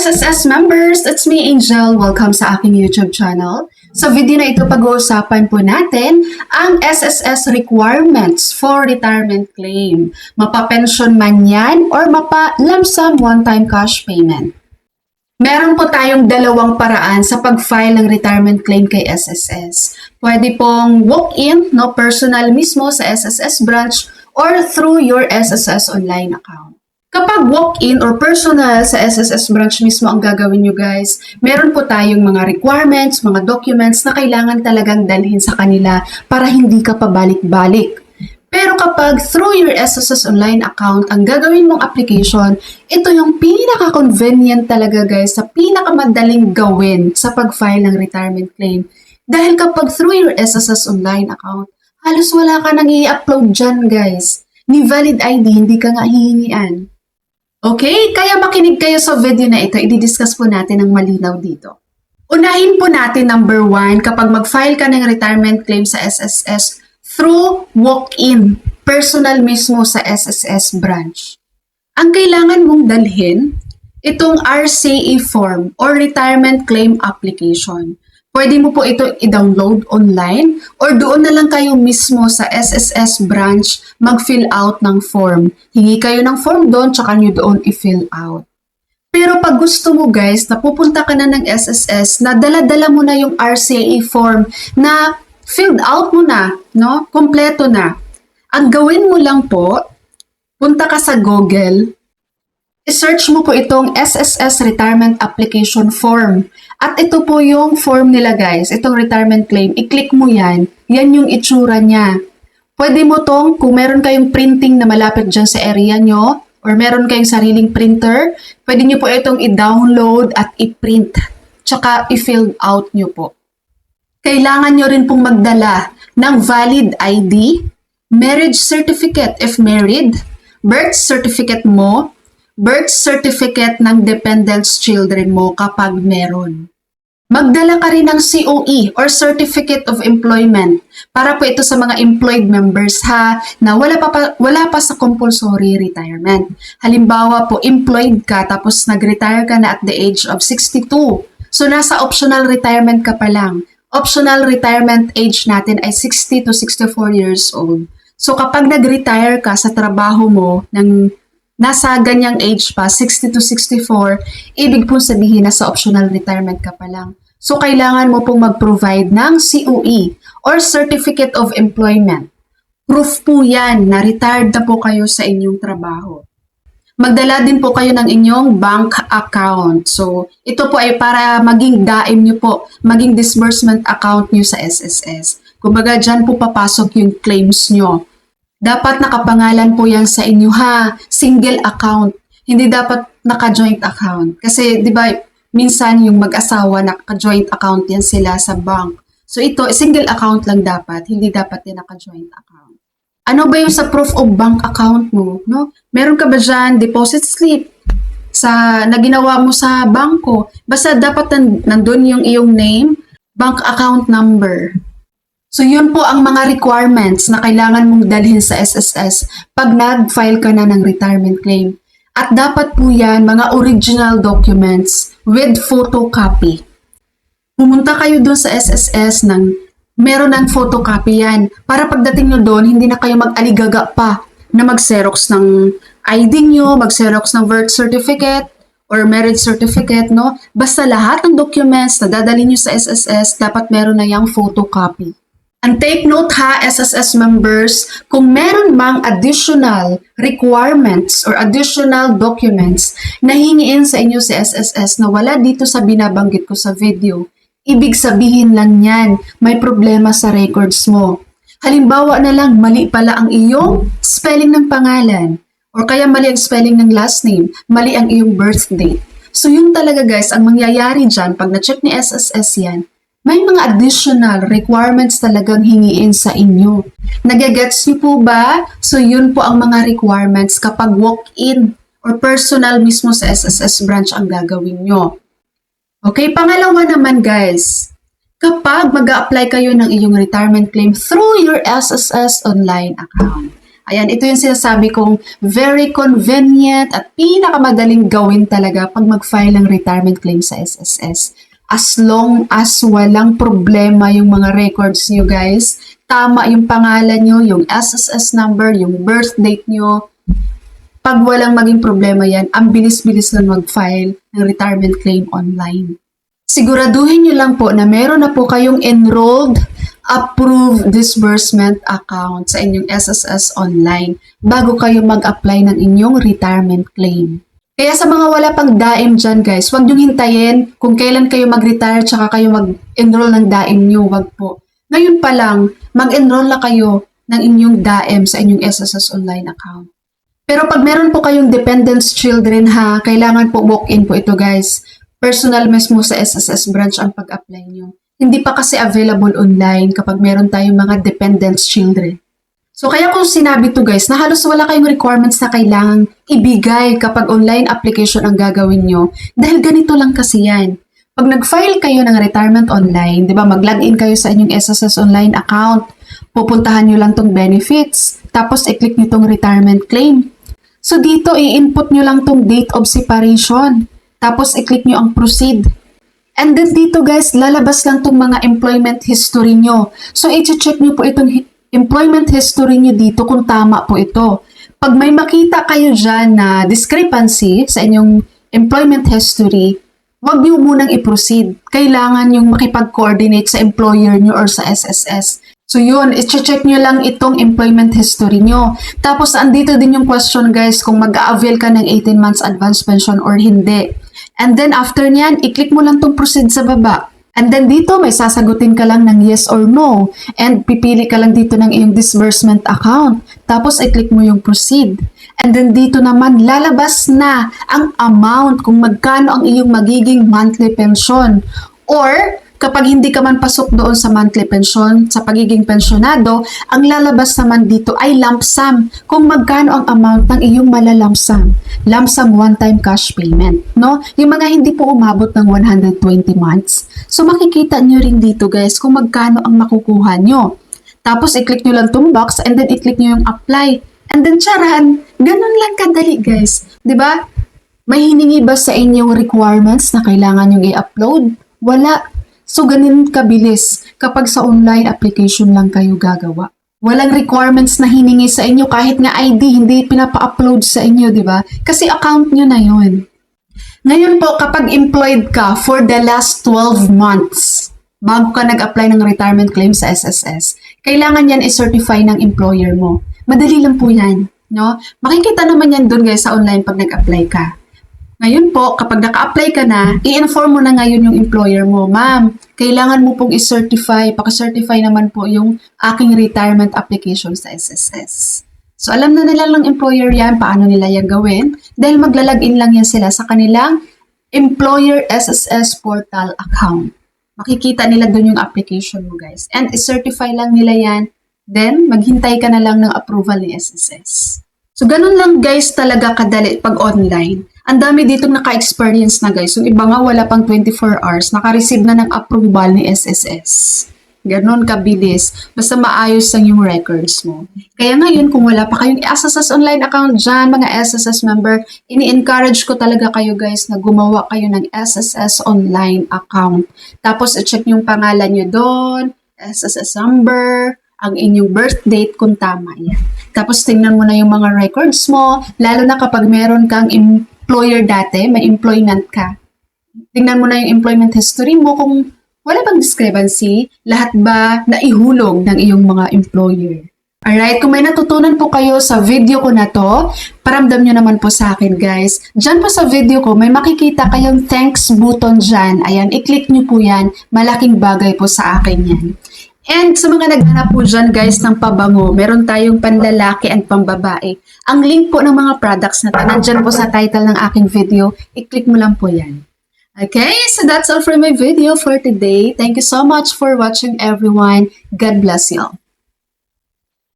SSS members! It's me, Angel. Welcome sa aking YouTube channel. Sa video na ito, pag-uusapan po natin ang SSS requirements for retirement claim. Mapa-pension man yan or mapa-lump sum one-time cash payment. Meron po tayong dalawang paraan sa pag-file ng retirement claim kay SSS. Pwede pong walk-in, no, personal mismo sa SSS branch or through your SSS online account. Kapag walk-in or personal sa SSS branch mismo ang gagawin nyo guys, meron po tayong mga requirements, mga documents na kailangan talagang dalhin sa kanila para hindi ka pabalik-balik. Pero kapag through your SSS online account ang gagawin mong application, ito yung pinaka-convenient talaga guys, sa pinakamadaling gawin sa pag-file ng retirement claim. Dahil kapag through your SSS online account, halos wala ka nang i-upload dyan guys. Ni valid ID, hindi ka nga hihingian. Okay, kaya makinig kayo sa video na ito, i-discuss po natin ang malinaw dito. Unahin po natin number 1, kapag mag-file ka ng retirement claim sa SSS through walk-in, personal mismo sa SSS branch. Ang kailangan mong dalhin, itong RCA form or retirement claim application. Pwede mo po ito i-download online or doon na lang kayo mismo sa SSS branch mag-fill out ng form. Hingi kayo ng form doon, tsaka nyo doon i-fill out. Pero pag gusto mo guys, napupunta ka na ng SSS, na dala-dala mo na yung RCA form na filled out mo na, no? Kompleto na. Ang gawin mo lang po, punta ka sa Google, i-search mo po itong SSS Retirement Application Form. At ito po yung form nila guys, itong retirement claim. I-click mo yan, yan yung itsura niya. Pwede mo tong, kung meron kayong printing na malapit dyan sa area nyo, or meron kayong sariling printer, pwede nyo po itong i-download at i-print. Tsaka i-fill out nyo po. Kailangan nyo rin pong magdala ng valid ID, marriage certificate if married, birth certificate mo, birth certificate ng dependents children mo kapag meron. Magdala ka rin ng COE or Certificate of Employment para po ito sa mga employed members ha na wala pa sa compulsory retirement. Halimbawa po, employed ka tapos nag-retire ka na at the age of 62. So nasa optional retirement ka pa lang. Optional retirement age natin ay 60 to 64 years old. So kapag nag-retire ka sa trabaho mo ng nasa ganyang age pa, 60 to 64, ibig pong sabihin na sa optional retirement ka pa lang. So, kailangan mo pong mag-provide ng COE or Certificate of Employment. Proof po yan na retired na po kayo sa inyong trabaho. Magdala din po kayo ng inyong bank account. So, ito po ay para maging daim nyo po, maging disbursement account nyo sa SSS. Kumbaga, dyan po papasok yung claims nyo. Dapat nakapangalan po yan sa inyo ha, single account. Hindi dapat naka-joint account. Kasi 'di ba minsan yung mag-asawa naka-joint account yan sila sa bank. So ito, single account lang dapat, hindi dapat yan naka-joint account. Ano ba yung sa proof of bank account mo, no? Meron ka ba diyan deposit slip na ginawa mo sa bangko? Basta dapat nandun yung iyong name, bank account number. So, yun po ang mga requirements na kailangan mong dalhin sa SSS pag nag-file ka na ng retirement claim. At dapat po yan mga original documents with photocopy. Pumunta kayo doon sa SSS ng meron ng photocopy yan. Para pagdating nyo doon, hindi na kayo mag-aligaga pa na mag-xerox ng ID nyo, mag-xerox ng birth certificate or marriage certificate, no? Basta lahat ng documents na dadalhin nyo sa SSS, dapat meron na yung photocopy. And take note ha, SSS members, kung meron mang additional requirements or additional documents na hingiin sa inyo sa SSS na wala dito sa binabanggit ko sa video, ibig sabihin lang yan, may problema sa records mo. Halimbawa na lang, mali pala ang iyong spelling ng pangalan, or kaya mali ang spelling ng last name, mali ang iyong birth date. So yun talaga guys, ang mangyayari dyan, pag na-check ni SSS yan, may mga additional requirements talagang hingiin sa inyo. Nagagets niyo po ba? So, yun po ang mga requirements kapag walk-in or personal mismo sa SSS branch ang gagawin nyo. Okay, pangalawa naman guys, kapag mag-a-apply kayo ng iyong retirement claim through your SSS online account. Ayan, ito yung sinasabi kong very convenient at pinakamadaling gawin talaga pag mag-file ng retirement claim sa SSS. As long as walang problema yung mga records nyo guys, tama yung pangalan nyo, yung SSS number, yung birth date nyo, pag walang maging problema yan, ang bilis-bilis lang mag-file ng retirement claim online. Siguraduhin nyo lang po na meron na po kayong enrolled approved disbursement account sa inyong SSS online bago kayo mag-apply ng inyong retirement claim. Kaya sa mga wala pang DAIM dyan guys, huwag nyo hintayin kung kailan kayo mag-retire tsaka kayo mag-enroll ng DAIM nyo, wag po. Ngayon pa lang, mag-enroll na kayo ng inyong DAIM sa inyong SSS online account. Pero pag meron po kayong dependents children ha, kailangan po walk-in po ito guys. Personal mismo sa SSS branch ang pag-apply nyo. Hindi pa kasi available online kapag meron tayong mga dependents children. So kaya kung sinabi to guys, na halos wala kayong requirements na kailangang ibigay kapag online application ang gagawin nyo. Dahil ganito lang kasi yan. Pag nag-file kayo ng retirement online, di ba, mag-login kayo sa inyong SSS online account, pupuntahan nyo lang tong benefits, tapos i-click nyo tong retirement claim. So dito, i-input nyo lang tong date of separation. Tapos i-click nyo ang proceed. And then dito guys, lalabas lang tong mga employment history nyo. So i-check nyo po itong employment history nyo dito kung tama po ito. Pag may makita kayo dyan na discrepancy sa inyong employment history, huwag nyo munang i-proceed. Kailangan yung makipag-coordinate sa employer nyo or sa SSS. So yun, i-check nyo lang itong employment history nyo. Tapos andito din yung question guys kung mag-a-avail ka ng 18 months advance pension or hindi. And then after nyan, i-click mo lang tong proceed sa baba. And then dito may sasagutin ka lang ng yes or no. And pipili ka lang dito ng iyong disbursement account. Tapos i-click mo yung proceed. And then dito naman lalabas na ang amount kung magkano ang iyong magiging monthly pension. Or kapag hindi ka man pasok doon sa monthly pension, sa pagiging pensionado, ang lalabas naman dito ay lump sum. Kung magkano ang amount ng iyong lump sum one-time cash payment, no? Yung mga hindi po umabot ng 120 months. So makikita nyo rin dito guys kung magkano ang makukuha nyo. Tapos i-click nyo lang itong box and then i-click nyo yung apply. And then charan, ganun lang kadali guys. 'Di ba? May hiningi ba sa inyong requirements na kailangan yung i-upload? Wala. So, ganun kabilis kapag sa online application lang kayo gagawa. Walang requirements na hiningi sa inyo kahit nga ID, hindi pinapa-upload sa inyo, di ba? Kasi account nyo na yun. Ngayon po, kapag employed ka for the last 12 months, bago ka nag-apply ng retirement claim sa SSS, kailangan yan i-certify ng employer mo. Madali lang po yan, no? Makikita naman yan dun guys sa online pag nag-apply ka. Ngayon po, kapag naka-apply ka na, i-inform mo na ngayon yung employer mo, ma'am, kailangan mo pong i-certify, paki-certify naman po yung aking retirement application sa SSS. So, alam na nila ng employer yan, paano nila yan gawin, dahil maglalagin lang yan sila sa kanilang employer SSS portal account. Makikita nila doon yung application mo, guys. And i-certify lang nila yan, then maghintay ka na lang ng approval ni SSS. So, ganun lang guys talaga kadali pag online. Ang dami ditong naka-experience na guys. Yung iba nga wala pang 24 hours, naka-receive na ng approval ni SSS. Ganon kabilis. Basta maayos lang yung records mo. Kaya ngayon, kung wala pa kayong SSS online account dyan, mga SSS member, ini-encourage ko talaga kayo guys na gumawa kayo ng SSS online account. Tapos, i-check yung pangalan nyo doon, SSS number, ang inyong birth date kung tama yan. Tapos, tingnan mo na yung mga records mo, lalo na kapag meron kang employer dati, may employment ka. Tingnan mo na yung employment history mo kung wala bang discrepancy, lahat ba naihulog ng iyong mga employer. Alright, kung may natutunan po kayo sa video ko na to, paramdam nyo naman po sa akin guys. Diyan po sa video ko, may makikita kayong thanks button dyan. Ayan, i-click nyo po yan. Malaking bagay po sa akin yan. And sa mga naghanap po dyan guys ng pabango, meron tayong panlalaki at pambabae. Ang link po ng mga products na nandyan po sa title ng aking video, i-click mo lang po yan. Okay, so that's all for my video for today. Thank you so much for watching everyone. God bless you all.